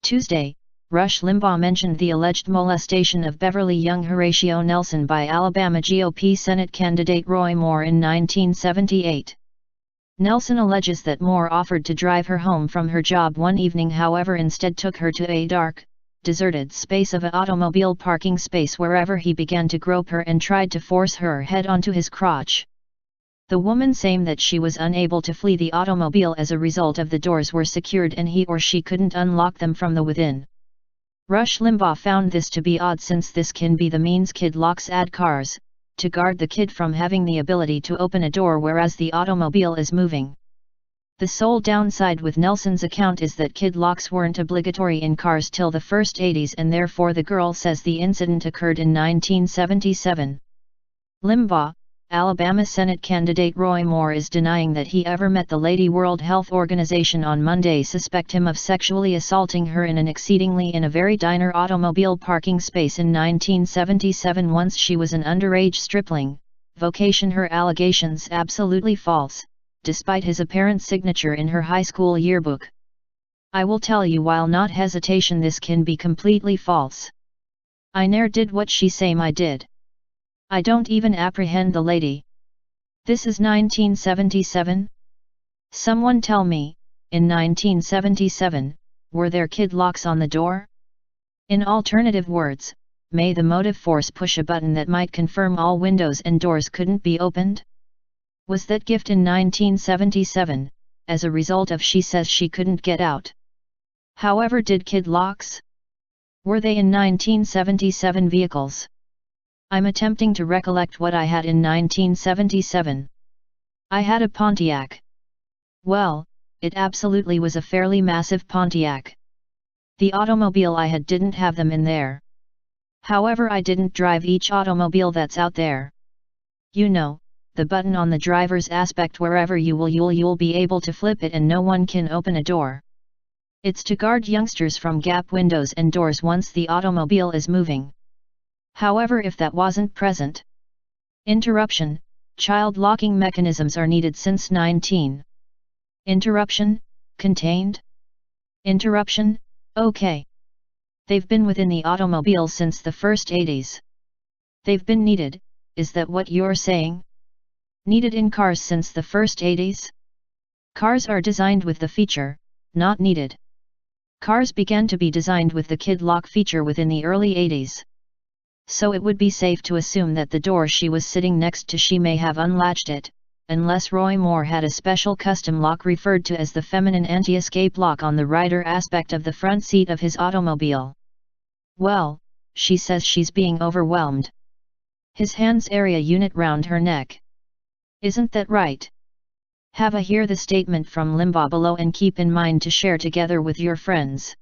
Tuesday, Rush Limbaugh mentioned the alleged molestation of Beverly young Horatio Nelson by Alabama GOP Senate candidate Roy Moore in 1978. Nelson alleges that Moore offered to drive her home from her job one evening, however instead took her to a dark, deserted space of an automobile parking space wherever he began to grope her and tried to force her head onto his crotch. The woman saying that she was unable to flee the automobile as a result of the doors were secured and he or she couldn't unlock them from the within. Rush Limbaugh found this to be odd since this can be the means kid locks add cars, to guard the kid from having the ability to open a door whereas the automobile is moving. The sole downside with Nelson's account is that kid locks weren't obligatory in cars till the first 80s and therefore the girl says the incident occurred in 1977. Limbaugh, Alabama Senate candidate Roy Moore is denying that he ever met the lady. World Health Organization on Monday suspect him of sexually assaulting her in a very diner automobile parking space in 1977 once she was an underage stripling. Vocation her allegations absolutely false, despite his apparent signature in her high school yearbook. I will tell you while not hesitation this can be completely false. I ne'er did what she say I did. I don't even apprehend the lady. This is 1977? Someone tell me, in 1977, were there kid locks on the door? In alternative words, may the motive force push a button that might confirm all windows and doors couldn't be opened? Was that gift in 1977, as a result of she says she couldn't get out? However, did kid locks? Were they in 1977 vehicles? I'm attempting to recollect what I had in 1977. I had a Pontiac. Well, it absolutely was a fairly massive Pontiac. The automobile I had didn't have them in there. However, I didn't drive each automobile that's out there. You know, the button on the driver's aspect wherever you'll be able to flip it and no one can open a door. It's to guard youngsters from gap windows and doors once the automobile is moving. However, if that wasn't present. Interruption, child locking mechanisms are needed since 19. Interruption, contained? Interruption, okay. They've been within the automobile since the first 80s. They've been needed, is that what you're saying? Needed in cars since the first 80s? Cars are designed with the feature, not needed. Cars began to be designed with the kid lock feature within the early 80s. So it would be safe to assume that the door she was sitting next to she may have unlatched it, unless Roy Moore had a special custom lock referred to as the feminine anti-escape lock on the rider aspect of the front seat of his automobile. Well, she says she's being overwhelmed. His hands area unit round her neck. Isn't that right? Have a hear the statement from Limbaugh below and keep in mind to share together with your friends.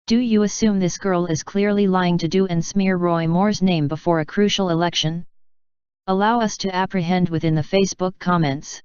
Do you assume this girl is clearly lying to do and smear Roy Moore's name before a crucial election? Allow us to apprehend within the Facebook comments.